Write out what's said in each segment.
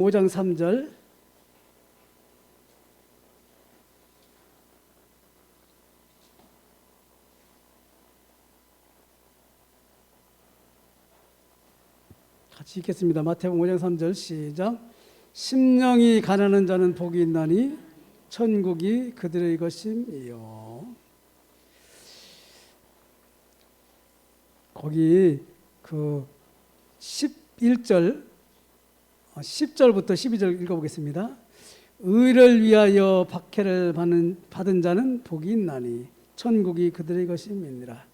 5장 3절. 같이 읽겠습니다. 마태복음 5장 3절 시작. 심령이 가난한 자는 복이 있나니 천국이 그들의 것임이요. 거기 그 11절 10절부터 12절 읽어보겠습니다. 의를 위하여 박해를 받은 자는 복이 있나니 천국이 그들의 것임이니라.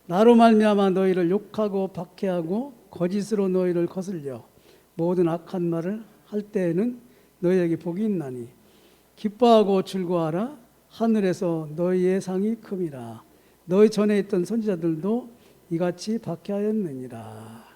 나로 말미암아 너희를 욕하고 박해하고 거짓으로 너희를 거슬려 모든 악한 말을 할 때에는 너희에게 복이 있나니 기뻐하고 즐거워하라. 하늘에서 너희의 상이 큼이라. 너희 전에 있던 선지자들도 이같이 박해하였느니라.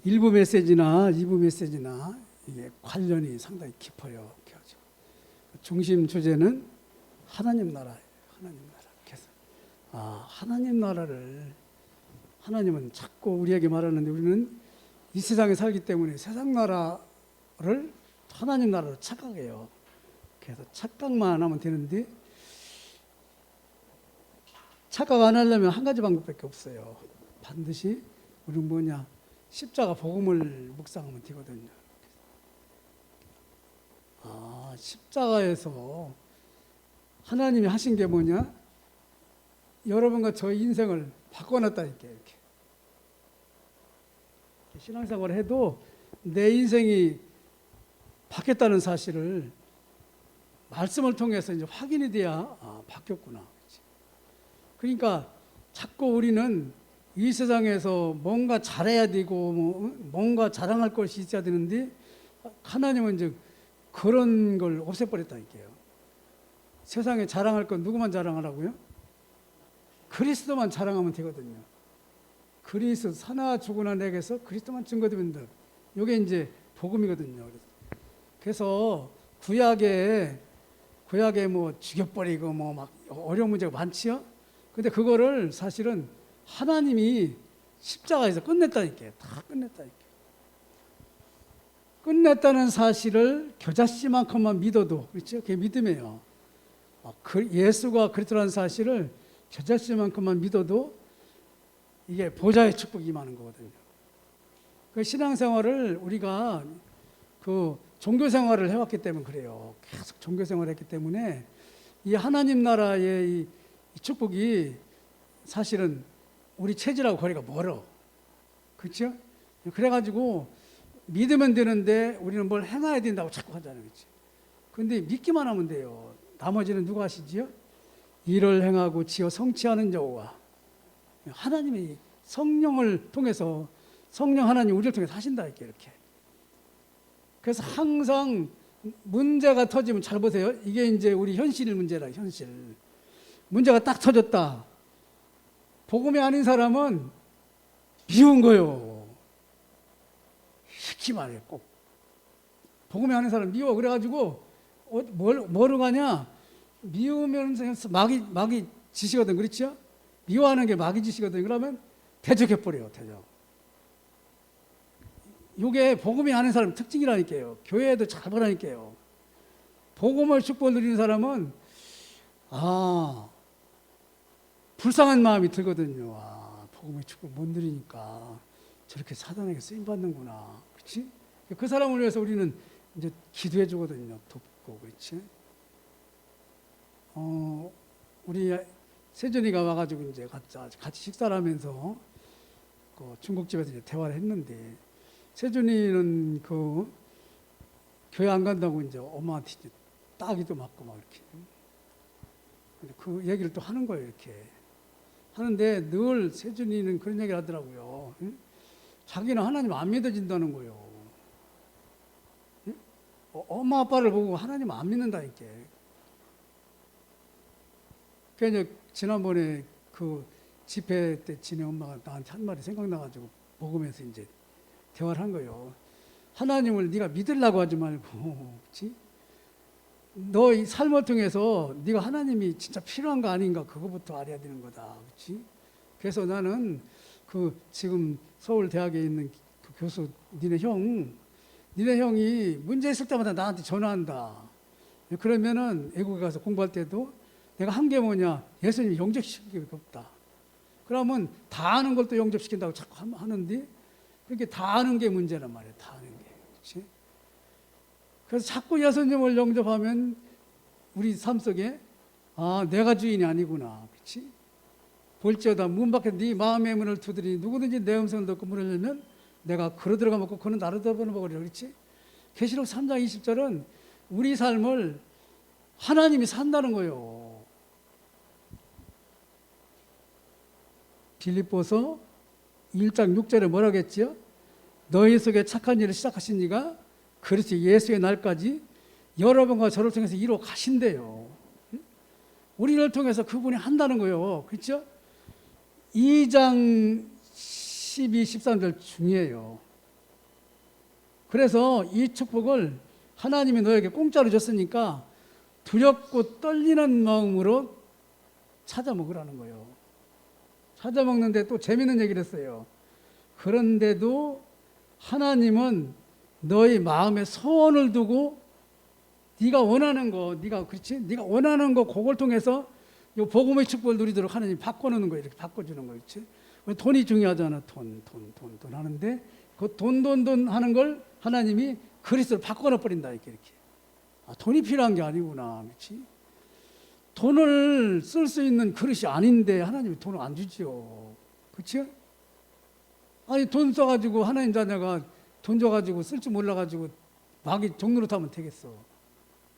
일부 메시지나 2부 메시지나 이게 관련이 상당히 깊어요. 중심 주제는 하나님 나라예요. 하나님 나라. 그래서 하나님 나라를 하나님은 자꾸 우리에게 말하는데 우리는 이 세상에 살기 때문에 세상 나라를 하나님 나라로 착각해요. 그래서 착각만 안 하면 되는데 착각 안 하려면 한 가지 방법밖에 없어요. 반드시 우리는 뭐냐? 십자가 복음을 묵상하면 되거든요. 십자가에서 하나님이 하신 게 뭐냐? 여러분과 저의 인생을 바꿔놨다니까요. 이렇게 신앙생활을 해도 내 인생이 바뀌었다는 사실을 말씀을 통해서 이제 확인이 돼야 바뀌었구나. 그러니까 자꾸 우리는 이 세상에서 뭔가 잘해야 되고 뭔가 자랑할 것이 있어야 되는데 하나님은 이제 그런 걸 없애버렸다니까요. 세상에 자랑할 건 누구만 자랑하라고요? 그리스도만 자랑하면 되거든요. 그리스도 사나 죽으나 내게서 그리스도만 증거되면 돼. 이게 이제 복음이거든요. 그래서 구약에 뭐 죽여버리고 뭐 막 어려운 문제가 많지요. 근데 그거를 사실은 하나님이 십자가에서 끝냈다니까요. 다 끝냈다니까요. 끝냈다는 사실을 겨자씨만큼만 믿어도, 그렇죠? 그게 믿음이에요. 예수가 그리스도라는 사실을 겨자씨만큼만 믿어도 이게 보좌의 축복이 임하는 거거든요. 그 신앙생활을 우리가 그 종교생활을 해왔기 때문에 그래요. 계속 종교생활을 했기 때문에 이 하나님 나라의 이 축복이 사실은 우리 체질하고 거리가 멀어. 그렇죠? 그래가지고 믿으면 되는데 우리는 뭘 행해야 된다고 자꾸 하잖아요. 그렇지? 근데 믿기만 하면 돼요. 나머지는 누가 하시지요? 일을 행하고 지어 성취하는 자와 하나님이 성령을 통해서 성령 하나님 우리를 통해서 하신다 이렇게. 그래서 항상 문제가 터지면 잘 보세요. 이게 이제 우리 현실 문제라 현실. 문제가 딱 터졌다. 복음이 아닌 사람은 미운 거요. 쉽게 말해 꼭. 복음이 아닌 사람 미워. 그래가지고 뭐로 가냐? 미우면서 막이 지시거든. 그렇죠? 미워하는 게 막이 지시거든. 그러면 대적해버려요. 대적. 이게 복음이 아닌 사람 특징이라니까요. 교회에도 잘 보라니까요. 복음을 축복 누리는 사람은 불쌍한 마음이 들거든요. 복음의 축복 못 누리니까 저렇게 사단에게 쓰임받는구나. 그렇지? 그 사람을 위해서 우리는 이제 기도해 주거든요. 돕고, 그렇지? 우리 세준이가 와가지고 이제 같이 식사를 하면서 그 중국집에서 이제 대화를 했는데 세준이는 그 교회 안 간다고 이제 엄마한테 이제 따기도 맞고 막 이렇게. 근데 그 얘기를 또 하는 거예요, 이렇게. 하는데 늘 세준이는 그런 얘기를 하더라고요. 응? 자기는 하나님 안 믿어진다는 거예요. 응? 엄마 아빠를 보고 하나님 안 믿는다니까. 그러니까 지난번에 그 집회 때 지네 엄마가 나한테 한 말이 생각나가지고 먹으면서 이제 대화를 한 거예요. 하나님을 네가 믿으려고 하지 말고, 그렇지? 너 이 삶을 통해서 네가 하나님이 진짜 필요한 거 아닌가 그거부터 알아야 되는 거다, 그렇지? 그래서 나는 그 지금 서울 대학에 있는 그 교수 니네 형이 문제 있을 때마다 나한테 전화한다. 그러면은 외국에 가서 공부할 때도 내가 한 게 뭐냐, 예수님 영접시킬 게 없다. 그러면 다 아는 걸 또 영접시킨다고 자꾸 하는데 그렇게 다 아는 게 문제란 말이야. 다 아는 게. 그렇지? 그래서 자꾸 예수님을 영접하면 우리 삶 속에 아, 내가 주인이 아니구나. 그렇지? 볼지어다 문 밖에 네 마음의 문을 두드리니 누구든지 내 음성을 듣고 문을 열면 내가 그로 들어가 먹고 그는 나로 들어가 먹으리라. 그렇지? 계시록 3장 20절은 우리 삶을 하나님이 산다는 거예요. 빌립보서 1장 6절에 뭐라고 했지요? 너희 속에 착한 일을 시작하신 이가 그리스도 예수의 날까지 여러분과 저를 통해서 이루어 가신대요. 우리를 통해서 그분이 한다는 거예요. 그렇죠? 2장 12, 13절 중요해요. 그래서 이 축복을 하나님이 너에게 공짜로 줬으니까 두렵고 떨리는 마음으로 찾아 먹으라는 거예요. 찾아 먹는데 또 재밌는 얘기를 했어요. 그런데도 하나님은 너희 마음에 소원을 두고 네가 원하는 거, 그렇지? 네가 원하는 거 그걸 통해서 이 복음의 축복을 누리도록 하나님 바꿔놓는 거예요. 이렇게 바꿔주는 거, 그렇지? 돈이 중요하잖아. 돈 하는데 그 돈 하는 걸 하나님이 그리스도로 바꿔놔 버린다 이렇게. 아, 돈이 필요한 게 아니구나, 그렇지? 돈을 쓸 수 있는 그릇이 아닌데 하나님이 돈을 안 주지요, 그렇지? 아니 돈 써가지고 하나님 자녀가 돈 줘가지고 쓸 줄 몰라가지고 마귀 종로로 타면 되겠어.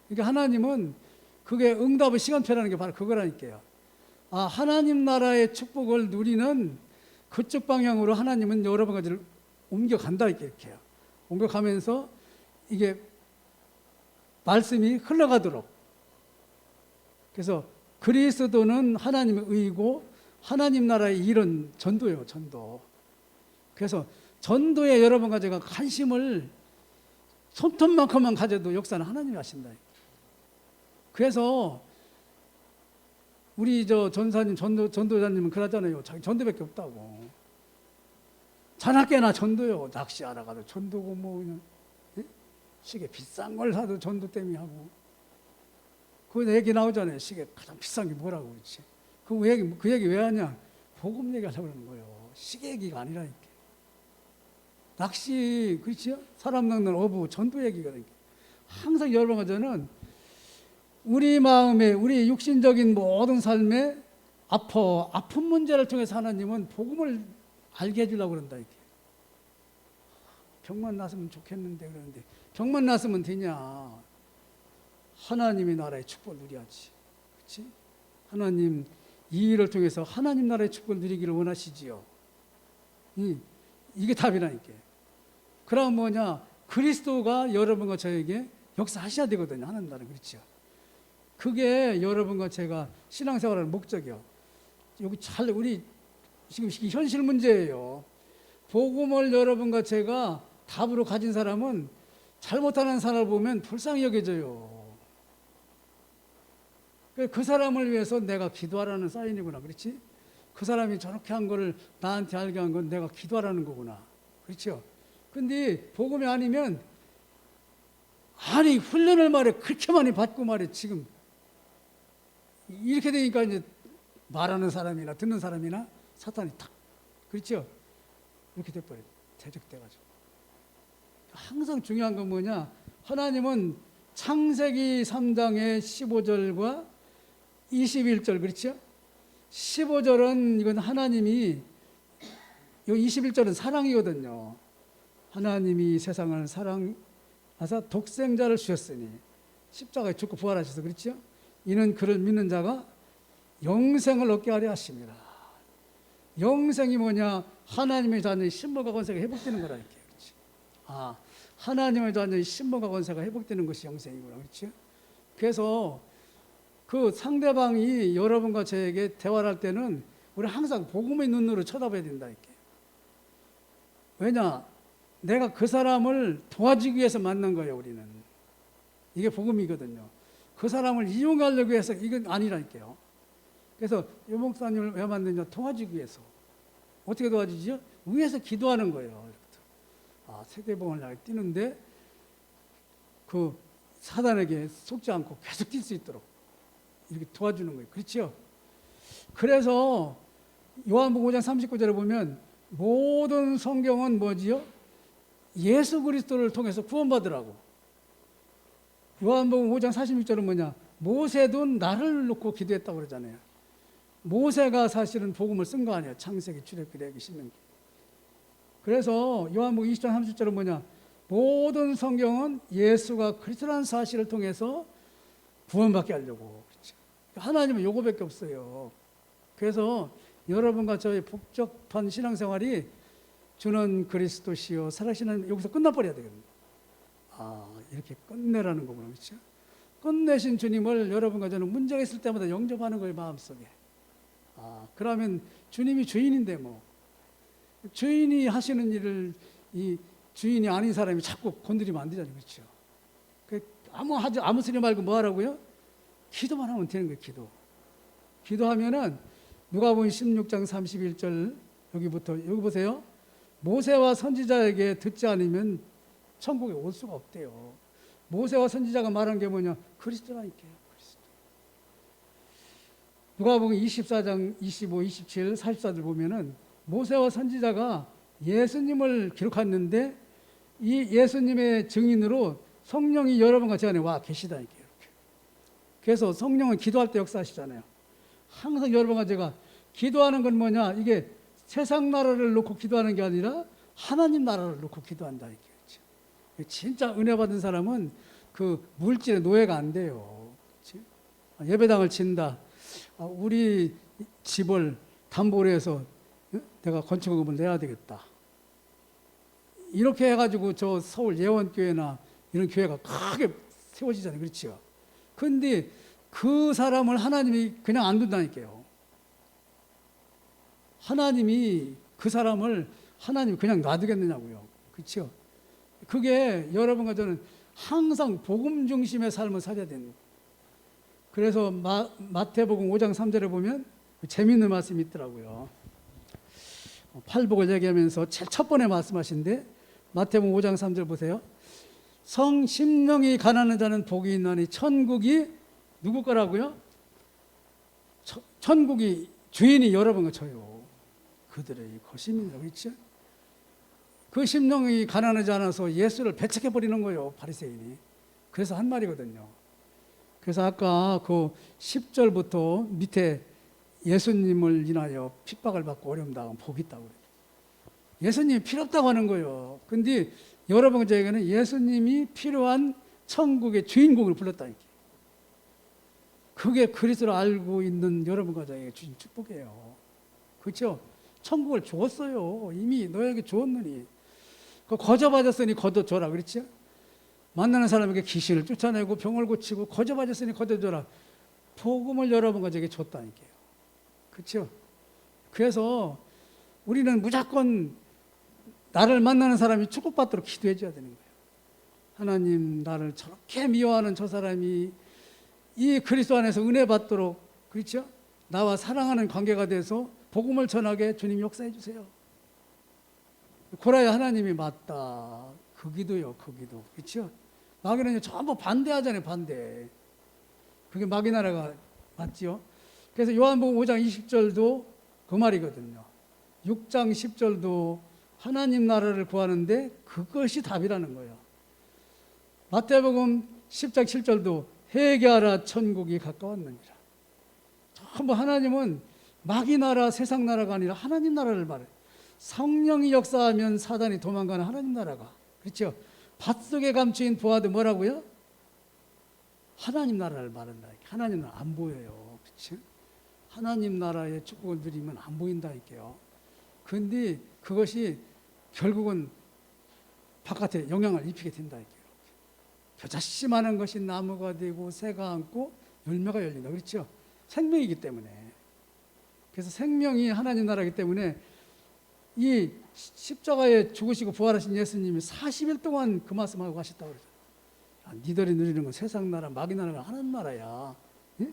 그러니까 하나님은 그게 응답의 시간표라는 게 바로 그거라니까요. 아, 하나님 나라의 축복을 누리는 그쪽 방향으로 하나님은 여러 가지를 옮겨간다 이렇게요. 옮겨가면서 이게 말씀이 흘러가도록. 그래서 그리스도는 하나님의 의고 하나님 나라의 일은 전도예요, 전도. 그래서 전도에 여러분과 제가 관심을 손톱만큼만 가져도 역사는 하나님이 하신다. 그래서 우리 전사님, 전도자님은 그러잖아요. 자기 전도밖에 없다고. 자나깨나 전도요. 낚시 알아가도 전도고 뭐 그냥 시계 비싼 걸 사도 전도 때문에 하고. 그 얘기 나오잖아요. 시계 가장 비싼 게 뭐라고 그렇지. 그 얘기 왜 하냐? 복음 얘기하려고 그러는 거예요. 시계 얘기가 아니라니까. 낚시, 그렇죠? 사람 낚는 어부, 전도 얘기가 그러니까. 항상 여러분과 저는 우리 마음에, 우리 육신적인 모든 삶에 아픈 문제를 통해서 하나님은 복음을 알게 해주려고 그런다, 이렇게. 병만 났으면 좋겠는데, 그러는데, 병만 났으면 되냐? 하나님의 나라의 축복을 누려야지. 그렇지? 하나님, 이 일을 통해서 하나님 나라의 축복을 누리기를 원하시지요. 이게 답이라니까. 그럼 뭐냐? 그리스도가 여러분과 저에게 역사하셔야 되거든요. 하나님 나라, 그렇죠? 그게 여러분과 제가 신앙생활하는 목적이요. 여기 우리 지금 현실 문제예요. 복음을 여러분과 제가 답으로 가진 사람은 잘못하는 사람을 보면 불쌍히 여겨져요. 그 사람을 위해서 내가 기도하라는 사인이구나, 그렇지? 그 사람이 저렇게 한 거를 나한테 알게 한 건 내가 기도하라는 거구나, 그렇죠? 근데 복음이 아니면 아니 훈련을 말해 그렇게 많이 받고 말해 지금 이렇게 되니까 이제 말하는 사람이나 듣는 사람이나 사탄이 탁, 그렇죠? 이렇게 돼버려, 대적돼가지고. 항상 중요한 건 뭐냐? 하나님은 창세기 3장의 15절과 21절, 그렇죠? 15절은 이건 하나님이, 요 21절은 사랑이거든요. 하나님이 세상을 사랑하사 독생자를 주셨으니 십자가에 죽고 부활하셔서, 그렇죠? 이는 그를 믿는 자가 영생을 얻게 하려 하십니다. 영생이 뭐냐? 하나님의 자녀의 신분과 권세가 회복되는 거라니까, 그렇지? 아, 하나님의 자녀의 신분과 권세가 회복되는 것이 영생이구나, 그렇죠? 그래서 그 상대방이 여러분과 저에게 대화를 할 때는 우리 항상 복음의 눈으로 쳐다봐야 된다 이렇게. 왜냐? 내가 그 사람을 도와주기 위해서 만난 거예요, 우리는. 이게 복음이거든요. 그 사람을 이용하려고 해서 이건 아니라니까요. 그래서 요 목사님을 왜 만드냐? 도와주기 위해서. 어떻게 도와주지요? 위에서 기도하는 거예요. 세계복음을 향해 뛰는데 그 사단에게 속지 않고 계속 뛸 수 있도록 이렇게 도와주는 거예요. 그렇죠? 그래서 요한복음 5장 39절에 보면 모든 성경은 뭐지요? 예수 그리스도를 통해서 구원받으라고. 요한복음 5장 46절은 뭐냐? 모세도 나를 놓고 기도했다고 그러잖아요. 모세가 사실은 복음을 쓴 거 아니에요. 창세기, 출애굽기, 레위기, 신명기. 그래서 요한복음 20장 30절은 뭐냐? 모든 성경은 예수가 그리스도라는 사실을 통해서 구원받게 하려고. 그렇죠? 하나님은 요거밖에 없어요. 그래서 여러분과 저의 복잡한 신앙생활이 주는 그리스도시요 살아계시는 여기서 끝나버려야 되거든요. 이렇게 끝내라는 거구나. 그렇죠? 끝내신 주님을 여러분과 저는 문제가 있을 때마다 영접하는 거예요, 마음속에. 그러면 주님이 주인인데 뭐 주인이 하시는 일을 이 주인이 아닌 사람이 자꾸 건드리면 안 되잖아요. 그렇죠? 아무 소리 말고 뭐 하라고요? 기도만 하면 되는 거예요. 기도하면은 누가복음 16장 31절 여기 보세요. 모세와 선지자에게 듣지 않으면 천국에 올 수가 없대요. 모세와 선지자가 말한 게 뭐냐? 그리스도라니까요. 그리스도. 누가복음 24장 25, 27, 44절 보면은 모세와 선지자가 예수님을 기록했는데 이 예수님의 증인으로 성령이 여러분과 제 안에 와 계시다니까요. 이렇게. 그래서 성령은 기도할 때 역사하시잖아요. 항상 여러분과 제가 기도하는 건 뭐냐? 이게 세상 나라를 놓고 기도하는 게 아니라 하나님 나라를 놓고 기도한다니까요. 진짜 은혜 받은 사람은 그 물질의 노예가 안 돼요. 그치? 예배당을 친다. 우리 집을 담보로 해서 내가 건축금을 내야 되겠다. 이렇게 해가지고 저 서울 예원교회나 이런 교회가 크게 세워지잖아요. 그렇죠? 근데 그 사람을 하나님이 그냥 안 둔다니까요. 하나님이 그 사람을 하나님이 그냥 놔두겠느냐고요. 그렇죠? 그게 여러분과 저는 항상 복음 중심의 삶을 살아야 됩니다. 그래서 마태복음 5장 3절에 보면 재미있는 말씀이 있더라고요. 팔복을 얘기하면서 제일 첫 번에 말씀하신데 마태복음 5장 3절 보세요. 성심령이 가난한 자는 복이 있나니 천국이 누구 거라고요? 천국이 주인이 여러분과 저요. 그들의 것입니다. 그렇죠? 그 심령이 가난하지 않아서 예수를 배척해 버리는 거예요. 바리새인이. 그래서 한 말이거든요. 그래서 아까 그 10절부터 밑에 예수님을 인하여 핍박을 받고 어려움 당하면 복이 있다고 그래요. 예수님이 필요 없다고 하는 거예요. 근데 여러분 저에게는 예수님이 필요한 천국의 주인공을 불렀다니까. 그게 그리스도를 알고 있는 여러분과 저에게 주신 축복이에요. 그렇죠? 천국을 주었어요. 이미 너에게 주었느니. 거저받았으니 거둬줘라. 그렇죠? 만나는 사람에게 귀신을 쫓아내고 병을 고치고 거저받았으니 거둬줘라. 복음을 여러분과 저에게 줬다니까요. 그렇죠? 그래서 우리는 무조건 나를 만나는 사람이 축복받도록 기도해 줘야 되는 거예요. 하나님, 나를 저렇게 미워하는 저 사람이 이 그리스도 안에서 은혜 받도록, 그렇죠? 나와 사랑하는 관계가 돼서 복음을 전하게 주님 역사해 주세요. 고라야 하나님이 맞다. 그 기도요, 그 기도. 그렇죠? 마귀는 전부 반대하잖아요, 반대. 그게 마귀 나라가 맞지요? 그래서 요한복음 5장 20절도 그 말이거든요. 6장 10절도 하나님 나라를 구하는데 그것이 답이라는 거예요. 마태복음 10장 7절도 회개하라 천국이 가까웠느니라. 전부 하나님은 마귀 나라, 세상 나라가 아니라 하나님 나라를 말해요. 성령이 역사하면 사단이 도망가는 하나님 나라가. 그렇죠? 밭속에 감추인 부하도 뭐라고요? 하나님 나라를 말한다. 하나님 나라 안 보여요. 그렇죠? 하나님 나라의 축복을 누리면 안 보인다니까요. 그런데 그것이 결국은 바깥에 영향을 입히게 된다니까요. 겨자씨만한 것이 나무가 되고 새가 안고 열매가 열린다. 그렇죠? 생명이기 때문에. 그래서 생명이 하나님 나라이기 때문에 이 십자가에 죽으시고 부활하신 예수님이 40일 동안 그 말씀하고 가셨다고 그러죠. 니들이 누리는 건 세상 나라, 마귀 나라가 하나님 나라야. 예?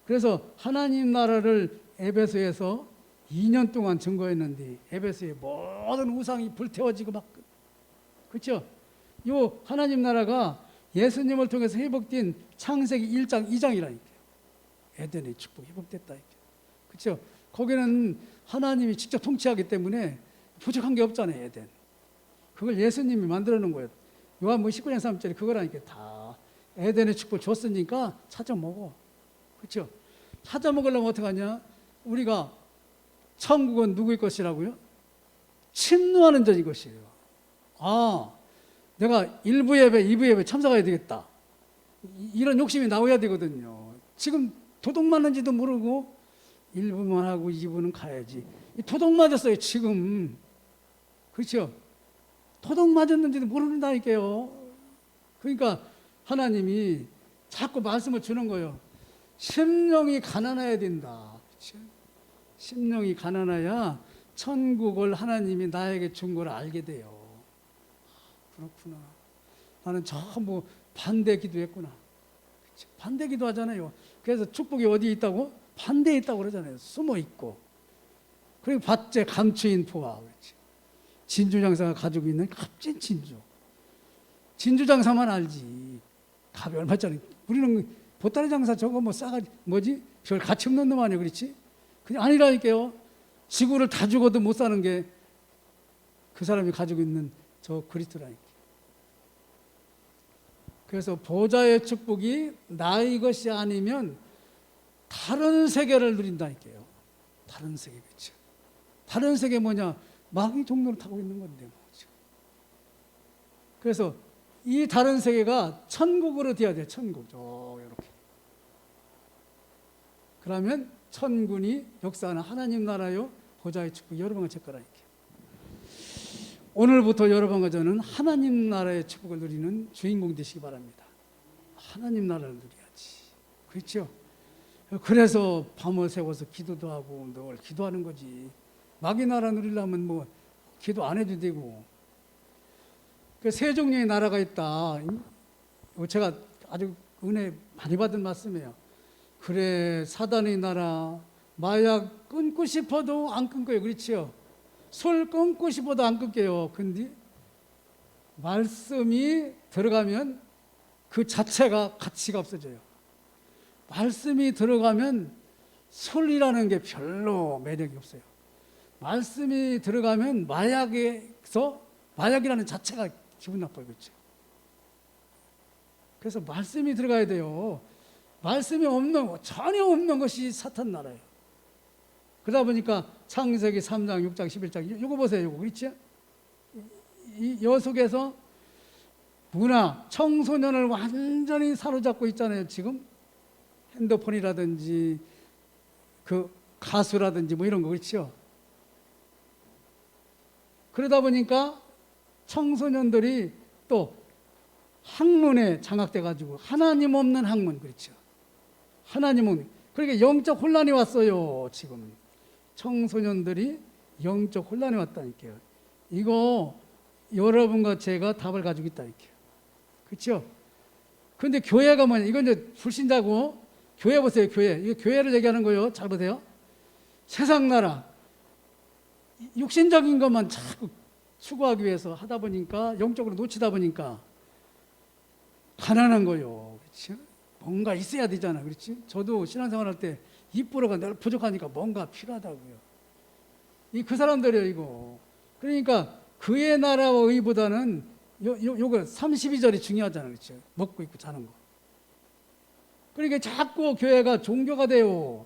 그래서 하나님 나라를 에베소에서 2년 동안 증거했는데 에베소의 모든 우상이 불태워지고 막 그렇죠? 요 하나님 나라가 예수님을 통해서 회복된 창세기 1장, 2장이라니까요. 에덴의 축복이 회복됐다니까요. 그렇죠? 거기는 하나님이 직접 통치하기 때문에 부족한 게 없잖아요, 에덴. 그걸 예수님이 만들어 놓은 거예요. 요한복음 19장 3절이 그거라니까. 다 에덴의 축복을 줬으니까 찾아 먹어. 그렇죠? 찾아 먹으려면 어떻게 하냐? 우리가 천국은 누구의 것이라고요? 침노하는 자의 것이에요. 아, 내가 1부 예배, 2부 예배 참석해야 되겠다. 이런 욕심이 나와야 되거든요. 지금 도둑 맞는지도 모르고 1부만 하고 2부는 가야지. 도둑 맞았어요, 지금. 그렇죠? 도둑 맞았는지도 모른다니까요. 그러니까 하나님이 자꾸 말씀을 주는 거예요. 심령이 가난해야 된다. 그렇죠? 심령이 가난해야 천국을 하나님이 나에게 준 걸 알게 돼요. 그렇구나. 나는 전부 반대 기도했구나. 그렇죠? 반대 기도하잖아요. 그래서 축복이 어디 있다고? 반대에 있다고 그러잖아요. 숨어 있고. 그리고 밭에 감추인 포화. 그렇죠? 진주장사가 가지고 있는 값진 진주. 진주장사만 알지. 값이 얼마짜리. 우리는 보따리 장사 저거 뭐 싸가지, 뭐지? 별 가치 없는 놈 아니야, 그렇지? 그냥 아니라니까요. 지구를 다 죽어도 못 사는 게 그 사람이 가지고 있는 저 그리스도라니까. 그래서 보좌의 축복이 나의 것이 아니면 다른 세계를 누린다니까요. 다른 세계, 그렇죠? 다른 세계 뭐냐? 마귀 종로를 타고 있는 건데 뭐죠. 그래서 이 다른 세계가 천국으로 돼야 돼요. 천국. 이렇게. 그러면 천군이 역사하는 하나님 나라요. 보좌의 축복 여러분과 제 거라니까. 오늘부터 여러분과 저는 하나님 나라의 축복을 누리는 주인공 되시기 바랍니다. 하나님 나라를 누려야지. 그렇죠? 그래서 밤을 새워서 기도도 하고 늘 기도하는 거지. 마귀 나라 누리려면 뭐 기도 안 해도 되고. 그 세 종류의 나라가 있다. 제가 아주 은혜 많이 받은 말씀이에요. 그래, 사단의 나라, 마약 끊고 싶어도 안 끊고요. 그렇지요? 술 끊고 싶어도 안 끊겨요. 근데 말씀이 들어가면 그 자체가 가치가 없어져요. 말씀이 들어가면 술이라는 게 별로 매력이 없어요. 말씀이 들어가면 마약이라는 자체가 기분 나빠요. 그렇죠? 그래서 말씀이 들어가야 돼요. 말씀이 전혀 없는 것이 사탄 나라예요. 그러다 보니까 창세기 3장, 6장, 11장 이거 보세요. 이거 그렇죠? 이 속에서 문화, 청소년을 완전히 사로잡고 있잖아요. 지금 핸드폰이라든지 그 가수라든지 뭐 이런 거 그렇죠? 그러다 보니까 청소년들이 또 학문에 장악돼 가지고 하나님 없는 학문 그렇죠? 하나님 없는 그러니까 영적 혼란이 왔어요. 지금 청소년들이 영적 혼란이 왔다니까요. 이거 여러분과 제가 답을 가지고 있다니까요. 그렇죠? 근데 교회가 뭐냐? 이건 이제 불신자고 교회 보세요. 교회. 이거 교회를 얘기하는 거예요. 잘 보세요. 세상 나라 육신적인 것만 자꾸 추구하기 위해서 하다 보니까 영적으로 놓치다 보니까 가난한 거예요. 그렇죠? 뭔가 있어야 되잖아. 그렇지? 저도 신앙생활 할 때 2%가 늘 부족하니까 뭔가 필요하다고요. 그 사람들이에요, 이거. 그러니까 그의 나라와 의보다는 요거 32절이 중요하잖아요. 그렇죠? 먹고 있고 자는 거. 그러니까 자꾸 교회가 종교가 돼요.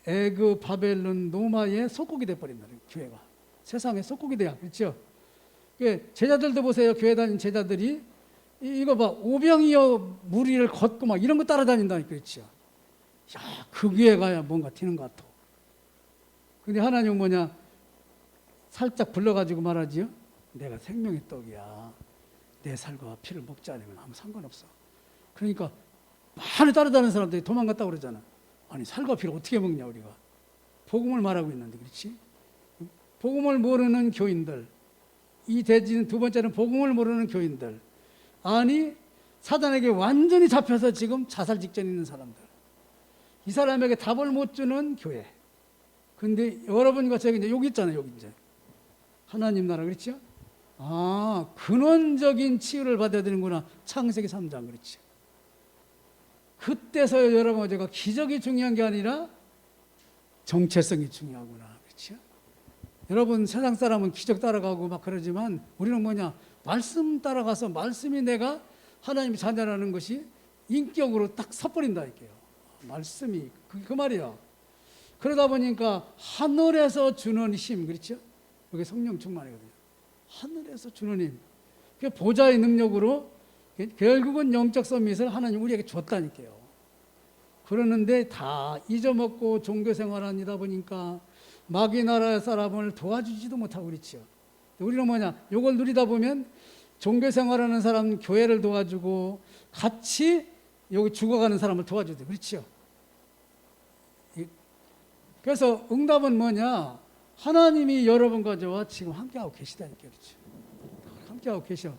애굽, 바벨론, 로마의 속국이 돼버린다. 교회가. 세상의 속국이 돼요. 그렇죠? 제자들도 보세요. 교회 다니는 제자들이 이거 봐. 오병이어 무리를 걷고 막 이런 거 따라다닌다니까. 그렇죠? 야, 그 교회 가야 뭔가 튀는 것 같아. 근데 하나님은 뭐냐? 살짝 불러가지고 말하지요. 내가 생명의 떡이야. 내 살과 피를 먹지 않으면 아무 상관없어. 그러니까 많이 따라다니는 사람들이 도망갔다고 그러잖아. 아니 살과 피를 어떻게 먹냐 우리가. 복음을 말하고 있는데, 그렇지? 복음을 모르는 교인들, 이 대지는 두 번째는 복음을 모르는 교인들, 아니 사단에게 완전히 잡혀서 지금 자살 직전에 있는 사람들, 이 사람에게 답을 못 주는 교회. 근데 여러분과 제가 이제 여기 있잖아요. 여기 이제 하나님 나라, 그렇죠? 아, 근원적인 치유를 받아야 되는구나. 창세기 3장, 그렇죠? 그때서야 여러분과 제가 기적이 중요한 게 아니라 정체성이 중요하구나, 그렇죠? 여러분, 세상 사람은 기적 따라가고 막 그러지만 우리는 뭐냐? 말씀 따라가서 말씀이 내가 하나님의 자녀라는 것이 인격으로 딱 섞어버린다 이게요. 말씀이 그 말이야. 그러다 보니까 하늘에서 주는 힘, 그렇죠? 여기 성령 충만이거든요. 하늘에서 주는 힘. 그 보좌의 능력으로 결국은 영적 서밋을 하나님 우리에게 줬다니까요. 그러는데 다 잊어먹고 종교 생활하니다 보니까 마귀 나라의 사람을 도와주지도 못하고 그렇죠. 우리는 뭐냐? 이걸 누리다 보면 종교 생활하는 사람 교회를 도와주고 같이 여기 죽어가는 사람을 도와주죠. 그렇죠. 그래서 응답은 뭐냐? 하나님이 여러분과 저와 지금 함께하고 계시다니까, 그렇죠. 함께하고 계셔.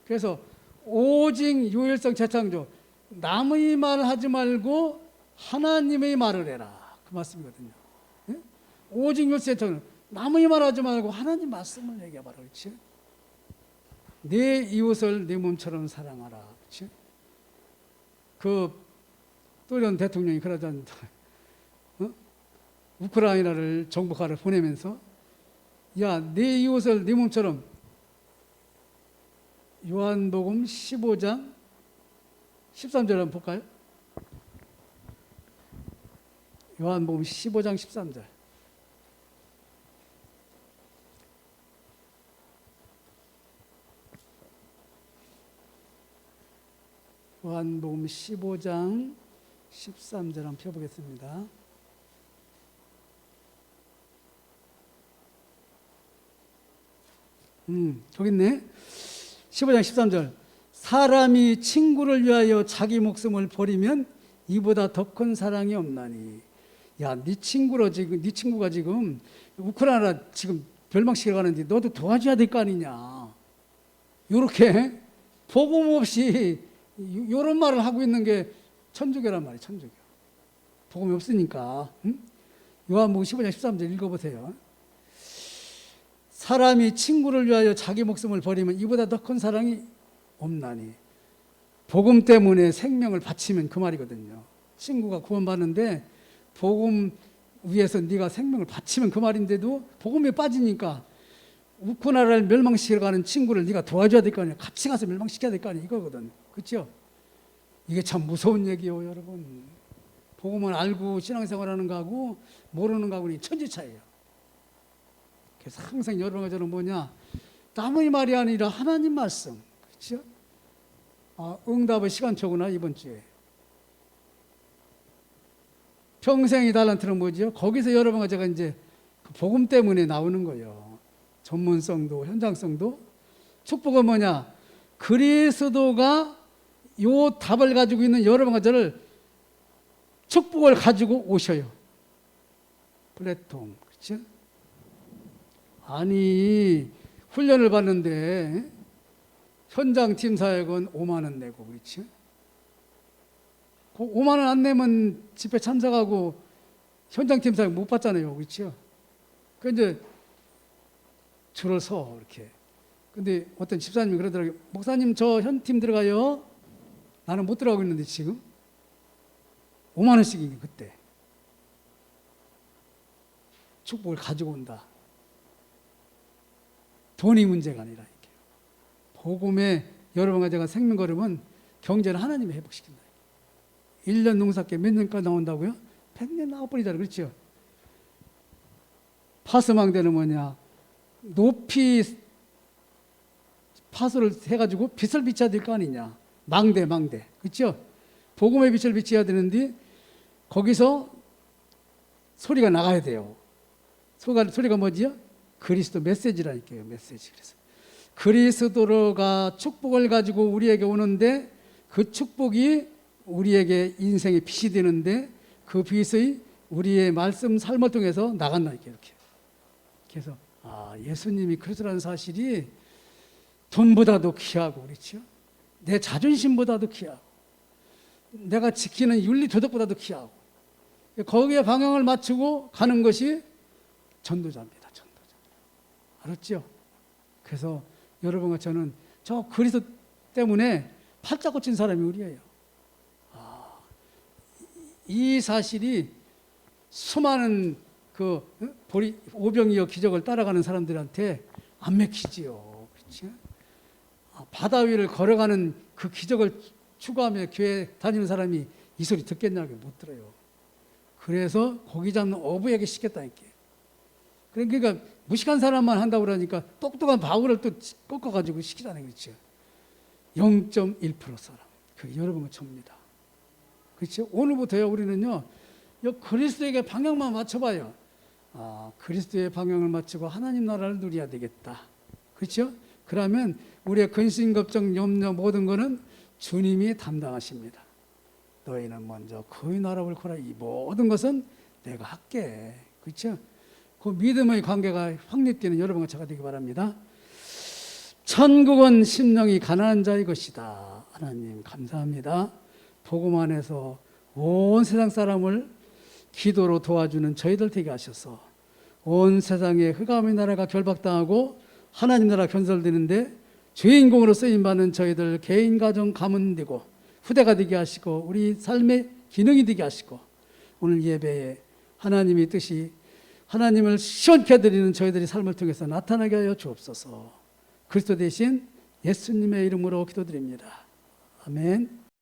그래서 오직 유일성 재창조, 남의 말 하지 말고 하나님의 말을 해라, 그 말씀이거든요. 예? 오직 유일성 재창조, 남의 말 하지 말고 하나님 말씀을 얘기해봐라, 그렇지? 내 이웃을 내 몸처럼 사랑하라, 그렇지? 그 또 이런 대통령이 그러잖아요. 우크라이나를 정복하러 보내면서 야, 내 이웃을 네 몸처럼, 요한복음 15장 13절 한번 볼까요? 요한복음 15장 13절. 요한복음 15장 13절 한번 펴보겠습니다. 저기 있네. 15장 13절. 사람이 친구를 위하여 자기 목숨을 버리면 이보다 더 큰 사랑이 없나니. 야, 네 친구가 지금 우크라이나 지금 멸망시켜 가는데 너도 도와줘야 될 거 아니냐. 요렇게 복음 없이 요런 말을 하고 있는 게 천주교란 말이에요. 천주교. 복음이 없으니까. 요한복음 15장 13절 읽어보세요. 사람이 친구를 위하여 자기 목숨을 버리면 이보다 더 큰 사랑이 없나니. 복음 때문에 생명을 바치면 그 말이거든요. 친구가 구원받는데 복음 위해서 네가 생명을 바치면 그 말인데도 복음에 빠지니까 우크라이나를 멸망시키러 가는 친구를 네가 도와줘야 될 거 아니야. 같이 가서 멸망시켜야 될 거 아니야. 이거거든. 그렇죠? 이게 참 무서운 얘기예요, 여러분. 복음을 알고 신앙생활하는 거하고 모르는 거하고는 천지 차이예요. 그래서 항상 여러분과 저는 뭐냐? 남의 말이 아니라 하나님 말씀. 그렇죠? 응답의 시간초구나, 이번 주에. 평생이 달란트는 뭐죠? 거기서 여러분과 제가 이제 그 복음 때문에 나오는 거예요. 전문성도, 현장성도. 축복은 뭐냐? 그리스도가 요 답을 가지고 있는 여러분과 저를 축복을 가지고 오셔요. 플랫폼. 그렇죠? 아니, 훈련을 받는데 현장 팀 사역은 5만 원 내고, 그렇지? 5만 원 안 내면 집회 참석하고 현장 팀 사역 못 받잖아요, 그렇죠? 그 이제 줄을 서 이렇게. 근데 어떤 집사님이 그러더라고요. 목사님, 저 현팀 들어가요. 나는 못 들어가고 있는데 지금 5만 원씩이 그때 축복을 가지고 온다. 돈이 문제가 아니라 이렇게. 복음에 여러분과 제가 생명 걸으면 경제를 하나님이 회복시킨다. 1년 농사께 몇 년까지 나온다고요? 100년 나와버리잖아요. 그렇죠? 파스망대는 뭐냐? 높이 파수를 해가지고 빛을 비춰야 될 거 아니냐? 망대. 그렇죠? 복음의 빛을 비춰야 되는데 거기서 소리가 나가야 돼요. 소리가 뭐지요? 그리스도 메시지라니까요. 메시지. 그래서 그리스도가 축복을 가지고 우리에게 오는데 그 축복이 우리에게 인생의 빛이 되는데 그 빛의 우리의 말씀 삶을 통해서 나간다니까 이렇게. 그래서 예수님이 그리스도라는 사실이 돈보다도 귀하고 그렇죠. 내 자존심보다도 귀하고 내가 지키는 윤리 도덕보다도 귀하고 거기에 방향을 맞추고 가는 것이 전도자입니다. 전도자. 알았죠? 그래서 여러분과 저는 저 그리스도 때문에 팔자 고친 사람이 우리예요. 이 사실이 수많은 그 오병이어 기적을 따라가는 사람들한테 안 맥히지요. 그렇죠? 바다 위를 걸어가는 그 기적을 추구하며 교회 다니는 사람이 이 소리 듣겠냐고 못 들어요. 그래서 고기 잡는 어부에게 시켰다니까. 그러니까 무식한 사람만 한다고 그러니까 똑똑한 바울을 또 꺾어가지고 시키자는 거죠. 0.1% 사람. 그 여러분과 저입니다. 그렇죠? 오늘부터요 우리는요 그리스도에게 방향만 맞춰봐요. 그리스도의 방향을 맞추고 하나님 나라를 누려야 되겠다. 그렇죠? 그러면 우리의 근심, 걱정, 염려 모든 것은 주님이 담당하십니다. 너희는 먼저 그의 나라를 구하라. 이 모든 것은 내가 할게. 그렇죠? 그 믿음의 관계가 확립되는 여러분과 저가 되기 바랍니다. 천국은 심령이 가난한 자의 것이다. 하나님 감사합니다. 복음 안에서 온 세상 사람을 기도로 도와주는 저희들 되게 하셔서 온 세상에 흑암의 나라가 결박당하고 하나님 나라 건설되는데 주인공으로 쓰임받는 저희들 개인 가정 가문 되고 후대가 되게 하시고 우리 삶의 기능이 되게 하시고 오늘 예배에 하나님의 뜻이 하나님을 시원케 드리는 저희들의 삶을 통해서 나타나게 하여 주옵소서. 그리스도 대신 예수님의 이름으로 기도드립니다. 아멘.